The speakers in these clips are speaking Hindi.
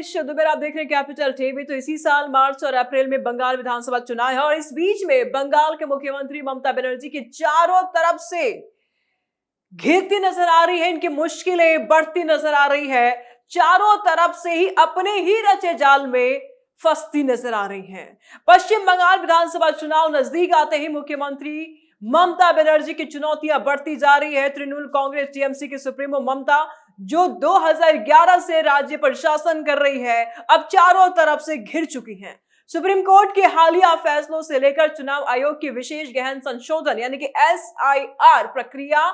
रमेश दुबे, आप देख रहे हैं कैपिटल टीवी। तो इसी साल मार्च और अप्रैल में बंगाल विधानसभा चुनाव है और इस बीच में बंगाल के मुख्यमंत्री ममता बनर्जी की चारों तरफ से घिरती नजर आ रही है, इनकी मुश्किलें बढ़ती नजर आ रही है, चारों तरफ से ही अपने ही रचे जाल में फंसती नजर आ रही हैं। पश्चिम बंगाल विधानसभा चुनाव नजदीक आते ही मुख्यमंत्री ममता बनर्जी की चुनौतियां बढ़ती जा रही है। तृणमूल कांग्रेस टीएमसी की सुप्रीमो ममता, जो 2011 से राज्य पर शासन कर रही है, अब चारों तरफ से घिर चुकी हैं। सुप्रीम कोर्ट के हालिया फैसलों से लेकर चुनाव आयोग की विशेष गहन संशोधन यानी कि SIR प्रक्रिया,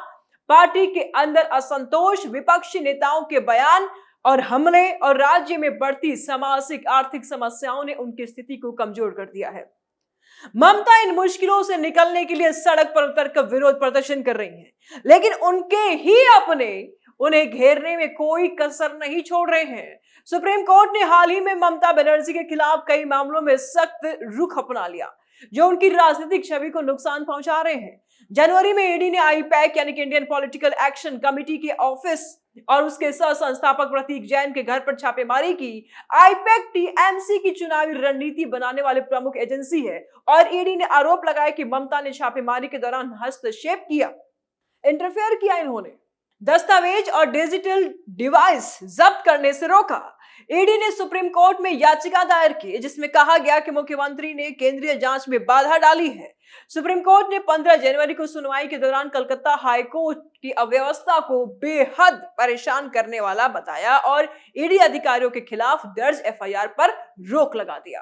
पार्टी के अंदर असंतोष, विपक्षी नेताओं के बयान और हमले और राज्य में बढ़ती सामाजिक आर्थिक समस्याओं ने उनकी स्थिति को कमजोर कर दिया है। ममता इन मुश्किलों से निकलने के लिए सड़क पर उतरकर विरोध प्रदर्शन कर रही हैं, लेकिन उनके ही अपने उन्हें घेरने में कोई कसर नहीं छोड़ रहे हैं। सुप्रीम कोर्ट ने हाल ही में ममता बनर्जी के खिलाफ कई मामलों में सख्त रुख अपना लिया, जो उनकी राजनीतिक छवि को नुकसान पहुंचा रहे हैं। जनवरी में ईडी ने आईपैक यानी कि इंडियन पॉलिटिकल एक्शन कमेटी के ऑफिस और उसके सह संस्थापक प्रतीक जैन के घर पर छापेमारी की। आईपैक टीएमसी की चुनावी रणनीति बनाने वाले प्रमुख एजेंसी है और ईडी ने आरोप लगाया कि ममता ने छापेमारी के दौरान हस्तक्षेप किया, इंटरफेयर किया। इन्होंने दस्तावेज और डिजिटल डिवाइस जब्त करने से रोका। ईडी ने सुप्रीम कोर्ट में याचिका दायर की, जिसमें कहा गया कि मुख्यमंत्री ने केंद्रीय जांच में बाधा डाली है। सुप्रीम कोर्ट ने 15 जनवरी को सुनवाई के दौरान कलकत्ता हाई कोर्ट की अव्यवस्था को बेहद परेशान करने वाला बताया और ईडी अधिकारियों के खिलाफ दर्ज FIR पर रोक लगा दिया।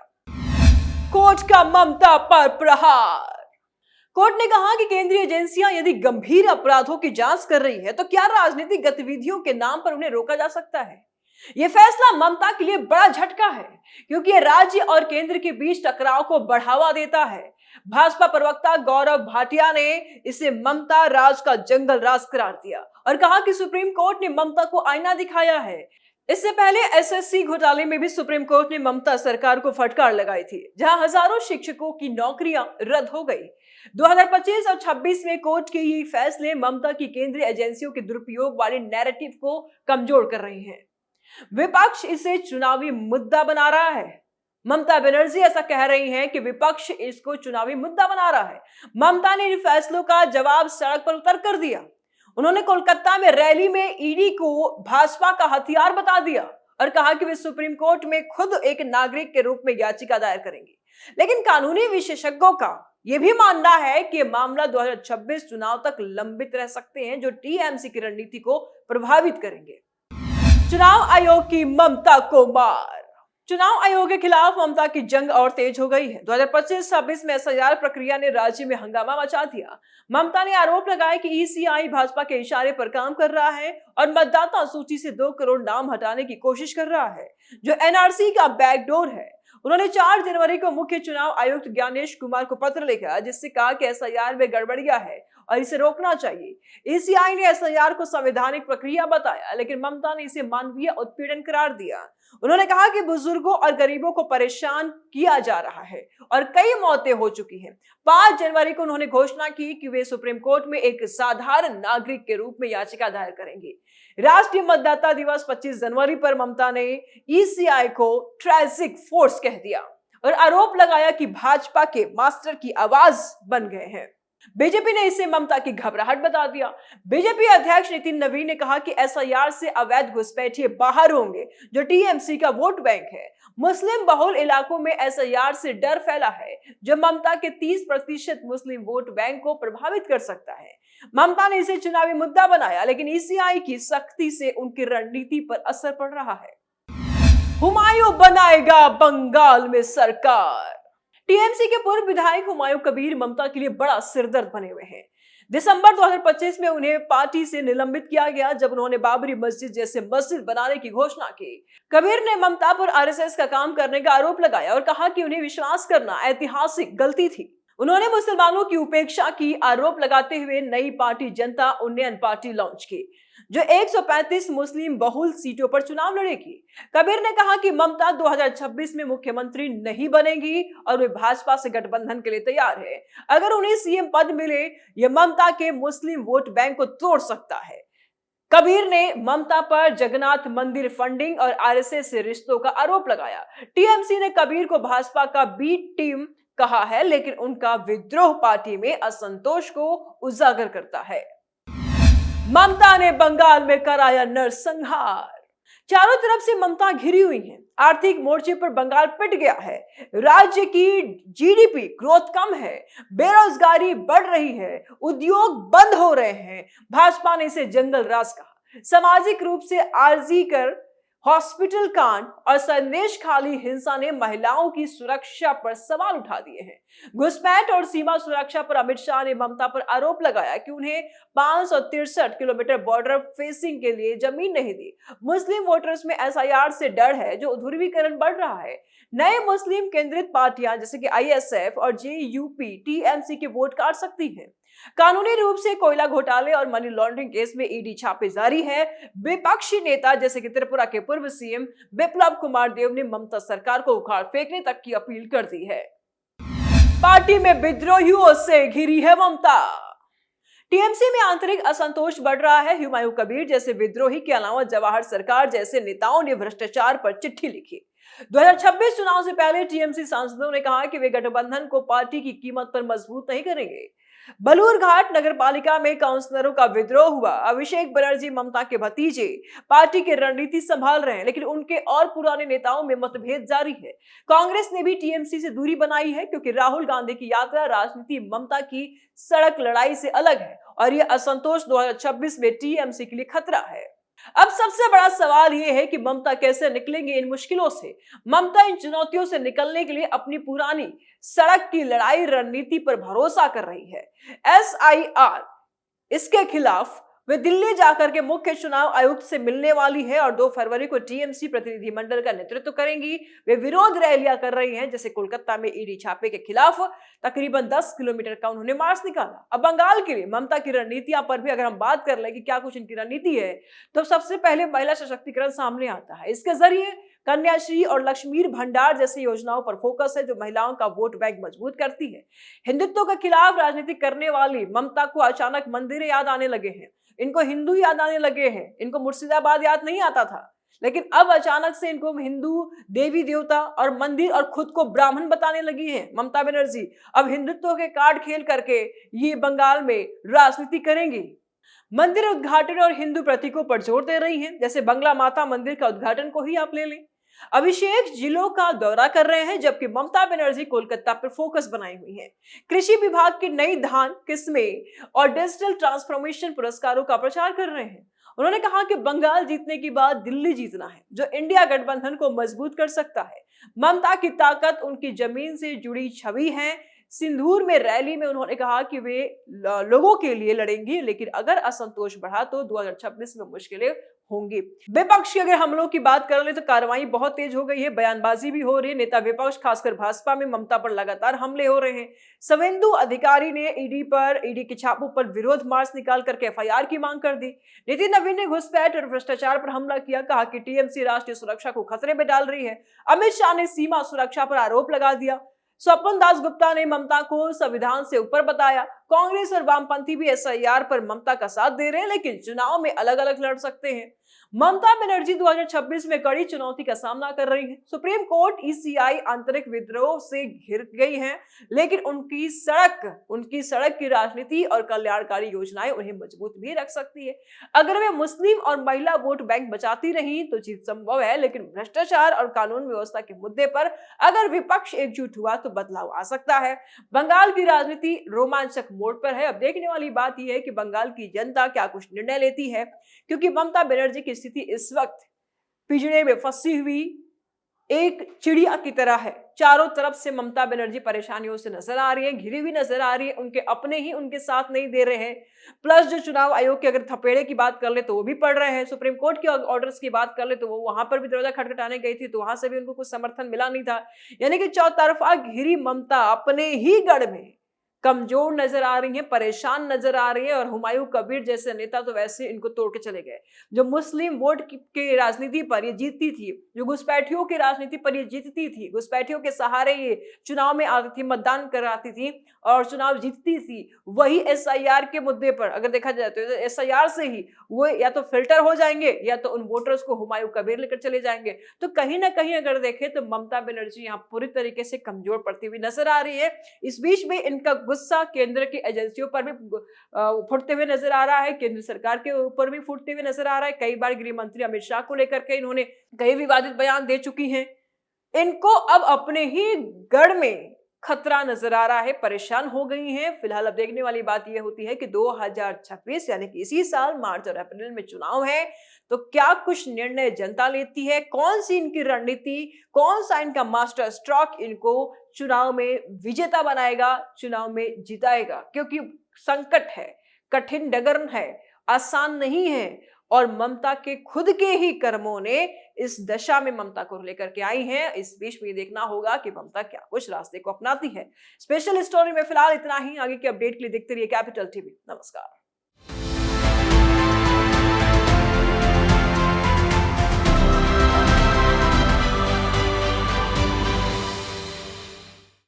कोर्ट का ममता पर प्रहार। कोर्ट ने कहा कि केंद्रीय एजेंसियां यदि गंभीर अपराधों की जांच कर रही है तो क्या राजनीतिक गतिविधियों के नाम पर उन्हें रोका जा सकता है। यह फैसला ममता के लिए बड़ा झटका है, क्योंकि यह राज्य और केंद्र के बीच टकराव को बढ़ावा देता है। भाजपा प्रवक्ता गौरव भाटिया ने इसे ममता राज का जंगल राज करार दिया और कहा कि सुप्रीम कोर्ट ने ममता को आईना दिखाया है। इससे पहले SSC घोटाले में भी सुप्रीम कोर्ट ने ममता सरकार को फटकार लगाई थी, जहां हजारों शिक्षकों की नौकरियां रद्द हो गई। 2025 और 26 में कोर्ट के ये फैसले ममता की केंद्रीय एजेंसियों के दुरुपयोग वाले नैरेटिव को कमजोर कर रहे हैं। विपक्ष इसे चुनावी मुद्दा बना रहा है। ममता बनर्जी ऐसा कह रही हैं कि विपक्ष इसको चुनावी मुद्दा बना रहा है। ममता ने इन फैसलों का जवाब सड़क पर उतर कर दिया। उन्होंने कोलकाता में रैली में ईडी को भाजपा का हथियार बता दिया और कहा कि वे सुप्रीम कोर्ट में खुद एक नागरिक के रूप में याचिका दायर करेंगे। लेकिन कानूनी विशेषज्ञों का यह भी मानना है कि मामला 2026 चुनाव तक लंबित रह सकते हैं, जो टीएमसी की रणनीति को प्रभावित करेंगे। चुनाव आयोग की ममता को मार। चुनाव आयोग के खिलाफ ममता की जंग और तेज हो गई है। 2025-26 में SIR प्रक्रिया ने राज्य में हंगामा मचा दिया। ममता ने आरोप लगाया कि ECI भाजपा के इशारे पर काम कर रहा है और मतदाता सूची से 2 करोड़ नाम हटाने की कोशिश कर रहा है, जो NRC का बैकडोर है। उन्होंने 4 जनवरी को मुख्य चुनाव आयुक्त ज्ञानेश कुमार को पत्र लिखा, जिससे कहा कि SIR में गड़बड़ियां है और इसे रोकना चाहिए। ECI ने SIR को संवैधानिक प्रक्रिया बताया, लेकिन ममता ने इसे मानवीय उत्पीड़न करार दिया। उन्होंने कहा कि बुजुर्गों और गरीबों को परेशान किया जा रहा है और कई मौतें हो चुकी हैं। 5 जनवरी को उन्होंने घोषणा की कि वे सुप्रीम कोर्ट में एक साधारण नागरिक के रूप में याचिका दायर करेंगे। राष्ट्रीय मतदाता दिवस 25 जनवरी पर ममता ने ECI को ट्रैजिक फोर्स कह दिया और आरोप लगाया कि भाजपा के मास्टर की आवाज बन गए हैं। बीजेपी ने इसे ममता की घबराहट बता दिया। बीजेपी अध्यक्ष नितिन नवीन ने कहा कि SIR से अवैध घुसपैठिए बाहर होंगे, जो टीएमसी का वोट बैंक है। मुस्लिम बहुल इलाकों में SIR से डर फैला है, जो ममता के 30% मुस्लिम वोट बैंक को प्रभावित कर सकता है। ममता ने इसे चुनावी मुद्दा बनाया, लेकिन ECI की सख्ती से उनकी रणनीति पर असर पड़ रहा है। हुमायूं बनाएगा बंगाल में सरकार। टीएमसी के पूर्व विधायक हुमायूं कबीर ममता के लिए बड़ा सिरदर्द बने हुए हैं। दिसंबर 2025 में उन्हें पार्टी से निलंबित किया गया, जब उन्होंने बाबरी मस्जिद जैसे मस्जिद बनाने की घोषणा की। कबीर ने ममता पर RSS का काम करने का आरोप लगाया और कहा कि उन्हें विश्वास करना ऐतिहासिक गलती थी। उन्होंने मुसलमानों की उपेक्षा की आरोप लगाते हुए नई पार्टी जनता उन्नयन पार्टी लॉन्च की, जो 135 मुस्लिम बहुल सीटों पर चुनाव लड़ेगी। कबीर ने कहा कि ममता 2026 में मुख्यमंत्री नहीं बनेगी और वे भाजपा से गठबंधन के लिए तैयार है। अगर उन्हें CM पद मिले, यह ममता के मुस्लिम वोट बैंक को तोड़ सकता है। कबीर ने ममता पर जगन्नाथ मंदिर फंडिंग और आरएसएस से रिश्तों का आरोप लगाया। टीएमसी ने कबीर को भाजपा का बी टीम कहा है, लेकिन उनका विद्रोह पार्टी में असंतोष को उजागर करता है। ममता ने बंगाल में कराया नरसंहार। चारों तरफ से ममता घिरी हुई है। आर्थिक मोर्चे पर बंगाल पिट गया है। राज्य की जीडीपी ग्रोथ कम है, बेरोजगारी बढ़ रही है, उद्योग बंद हो रहे हैं। भाजपा ने इसे जंगल राज कहा। सामाजिक रूप से आरजी कर हॉस्पिटल कांड और संदेश खाली हिंसा ने महिलाओं की सुरक्षा पर सवाल उठा दिए हैं। घुसपैठ और सीमा सुरक्षा पर अमित शाह ने ममता पर आरोप लगाया कि उन्हें 563 किलोमीटर बॉर्डर फेसिंग के लिए जमीन नहीं दी। मुस्लिम वोटर्स में एसआईआर से डर है, जो ध्रुवीकरण बढ़ रहा है। नए मुस्लिम केंद्रित पार्टियां जैसे कि आईएसएफ और जेयूपी टीएमसी के वोट काट सकती हैं। कानूनी रूप से कोयला घोटाले और मनी लॉन्ड्रिंग केस में ईडी छापे जारी है। विपक्षी नेता जैसे कि त्रिपुरा के पूर्व सीएम बिप्लब कुमार देव ने ममता सरकार को उखाड़ फेंकने तक की अपील कर दी है। पार्टी में विद्रोहियों से घिरी है ममता। टीएमसी में आंतरिक असंतोष बढ़ रहा है। हुमायूं कबीर जैसे विद्रोही के अलावा जवाहर सरकार जैसे नेताओं ने भ्रष्टाचार पर चिट्ठी लिखी। 2026 चुनाव से पहले टीएमसी सांसदों ने कहा कि वे गठबंधन को पार्टी की कीमत पर मजबूत नहीं करेंगे। बलूरघाट नगर पालिका में काउंसलरों का विद्रोह हुआ। अभिषेक बनर्जी ममता के भतीजे पार्टी की रणनीति संभाल रहे हैं, लेकिन उनके और पुराने नेताओं में मतभेद जारी है। कांग्रेस ने भी टीएमसी से दूरी बनाई है, क्योंकि राहुल गांधी की यात्रा राजनीति ममता की सड़क लड़ाई से अलग है और यह असंतोष 2026 में टीएमसी के लिए खतरा है। अब सबसे बड़ा सवाल यह है कि ममता कैसे निकलेंगे इन मुश्किलों से। ममता इन चुनौतियों से निकलने के लिए अपनी पुरानी सड़क की लड़ाई रणनीति पर भरोसा कर रही है। एसआईआर इसके खिलाफ वे दिल्ली जाकर के मुख्य चुनाव आयुक्त से मिलने वाली है और 2 फरवरी को टीएमसी प्रतिनिधिमंडल का नेतृत्व करेंगी। वे विरोध रैलियां कर रही हैं, जैसे कोलकाता में ईडी छापे के खिलाफ तकरीबन 10 किलोमीटर का उन्होंने मार्च निकाला। अब बंगाल के लिए ममता की रणनीतियां पर भी अगर हम बात कर लें कि क्या कुछ इनकी रणनीति है, तो सबसे पहले महिला सशक्तिकरण सामने आता है। इसके जरिए कन्याश्री और लक्ष्मीर भंडार जैसी योजनाओं पर फोकस है, जो महिलाओं का वोट बैंक मजबूत करती है। हिंदुत्व के खिलाफ राजनीति करने वाली ममता को अचानक मंदिर याद आने लगे हैं, इनको हिंदू याद आने लगे हैं। इनको मुर्शिदाबाद याद नहीं आता था, लेकिन अब अचानक से इनको हिंदू देवी देवता और मंदिर और खुद को ब्राह्मण बताने लगी है ममता बनर्जी। अब हिंदुत्व के कार्ड खेल करके ये बंगाल में राजनीति करेंगी। मंदिर उद्घाटन और हिंदू प्रतीकों पर जोर दे रही हैं, जैसे बंगला माता मंदिर का उद्घाटन को ही आप ले लें। अभिषेक जिलों का दौरा कर रहे हैं, जबकि ममता बनर्जी कोलकाता पर फोकस बनाई हुई है। कृषि विभाग की नई धान किस्में और डिजिटल ट्रांसफॉर्मेशन पुरस्कारों का प्रचार कर रहे हैं। उन्होंने कहा कि बंगाल जीतने के बाद दिल्ली जीतना है, जो इंडिया गठबंधन को मजबूत कर सकता है। ममता की ताकत उनकी जमीन से जुड़ी छवि है। सिंदूर में रैली में उन्होंने कहा कि वे लोगों के लिए लड़ेंगी, लेकिन अगर असंतोष बढ़ा तो 2026 में मुश्किलें होंगी। विपक्ष की अगर हमलों की बात कर ले तो कार्रवाई बहुत तेज हो गई है। बयानबाजी भी हो रही है। नेता विपक्ष खासकर भाजपा में ममता पर लगातार हमले हो रहे हैं। शुवेंदु अधिकारी ने ईडी के छापों पर विरोध मार्च निकाल करके एफआईआर की मांग कर दी। नितिन नवीन ने घुसपैठ और भ्रष्टाचार पर हमला किया, कहा कि टीएमसी राष्ट्रीय सुरक्षा को खतरे में डाल रही है। अमित शाह ने सीमा सुरक्षा पर आरोप लगा दिया। स्वपन दास गुप्ता ने ममता को संविधान से ऊपर बताया। कांग्रेस और वामपंथी भी एसआईआर पर ममता का साथ दे रहे हैं, लेकिन चुनाव में अलग अलग लड़ सकते हैं। ममता बनर्जी 2026 में कड़ी चुनौती का सामना कर रही हैं। सुप्रीम कोर्ट ईसीआई आंतरिक विद्रोह से घिर गई हैं, लेकिन उनकी सड़क की राजनीति और कल्याणकारी योजनाएं उन्हें मजबूत भी रख सकती है। अगर वे मुस्लिम और महिला वोट बैंक बचाती रही तो जीत संभव है, लेकिन भ्रष्टाचार और कानून व्यवस्था के मुद्दे पर अगर विपक्ष एकजुट हुआ तो बदलाव आ सकता है। बंगाल की राजनीति रोमांचक मोड़ पर है। अब देखने वाली बात यह है कि बंगाल की जनता क्या कुछ निर्णय लेती है, क्योंकि ममता बनर्जी की स्थिति इस वक्त पिंजरे में फंसी हुई एक चिड़िया की तरह है। चारों तरफ से ममता बनर्जी परेशानियों से नजर आ रही है, घिरी हुई नजर आ रही है। उनके अपने ही उनके साथ नहीं दे रहे हैं। प्लस जो चुनाव आयोग के अगर थपेड़े की बात कर ले तो वो भी पढ़ रहे हैं। सुप्रीम कोर्ट के ऑर्डर्स की बात कर ले तो वो वहां पर भी दरवाजा खटखटाने गई थी, तो वहां से भी उनको कुछ समर्थन मिला नहीं था। यानी कि चौतरफा घिरी ममता अपने ही गढ़ में कमजोर नजर आ रही हैं, परेशान नजर आ रही हैं, और हुमायूं कबीर जैसे नेता तो वैसे इनको तोड़ के चले गए। जो मुस्लिम वोट की राजनीति पर ये जीतती थी, जो घुसपैठियों की राजनीति पर ये जीतती थी, घुसपैठियों के सहारे ये चुनाव में आती थी, मतदान कराती थी और चुनाव जीतती थी, वही एसआईआर के मुद्दे पर अगर देखा जाए तो एसआईआर से ही वो या तो फिल्टर हो जाएंगे या तो उन वोटर्स को हुमायूं कबीर लेकर चले जाएंगे। तो कहीं ना कहीं अगर देखें तो ममता बनर्जी यहाँ पूरी तरीके से कमजोर पड़ती हुई नजर आ रही है। इस बीच में इनका गुस्सा केंद्र की एजेंसियों पर भी फूटते हुए नजर आ रहा है, केंद्र सरकार के ऊपर भी फूटते हुए नजर आ रहा है। कई बार गृह मंत्री अमित शाह को लेकर के इन्होंने कई विवादित बयान दे चुकी हैं। इनको अब अपने ही गढ़ में खतरा नजर आ रहा है, परेशान हो गई हैं। फिलहाल अब देखने वाली बात यह होती है कि 2026 यानी कि इसी साल मार्च और अप्रैल में चुनाव है, तो क्या कुछ निर्णय जनता लेती है, कौन सी इनकी रणनीति, कौन सा इनका मास्टर स्ट्रोक इनको चुनाव में विजेता बनाएगा, चुनाव में जिताएगा। क्योंकि संकट है, कठिन डगर है, आसान नहीं है, और ममता के खुद के ही कर्मों ने इस दशा में ममता को लेकर के आई हैं। इस बीच में ये देखना होगा कि ममता क्या कुछ रास्ते को अपनाती है। स्पेशल स्टोरी में फिलहाल इतना ही। आगे की अपडेट के लिए देखते रहिए कैपिटल टीवी। नमस्कार।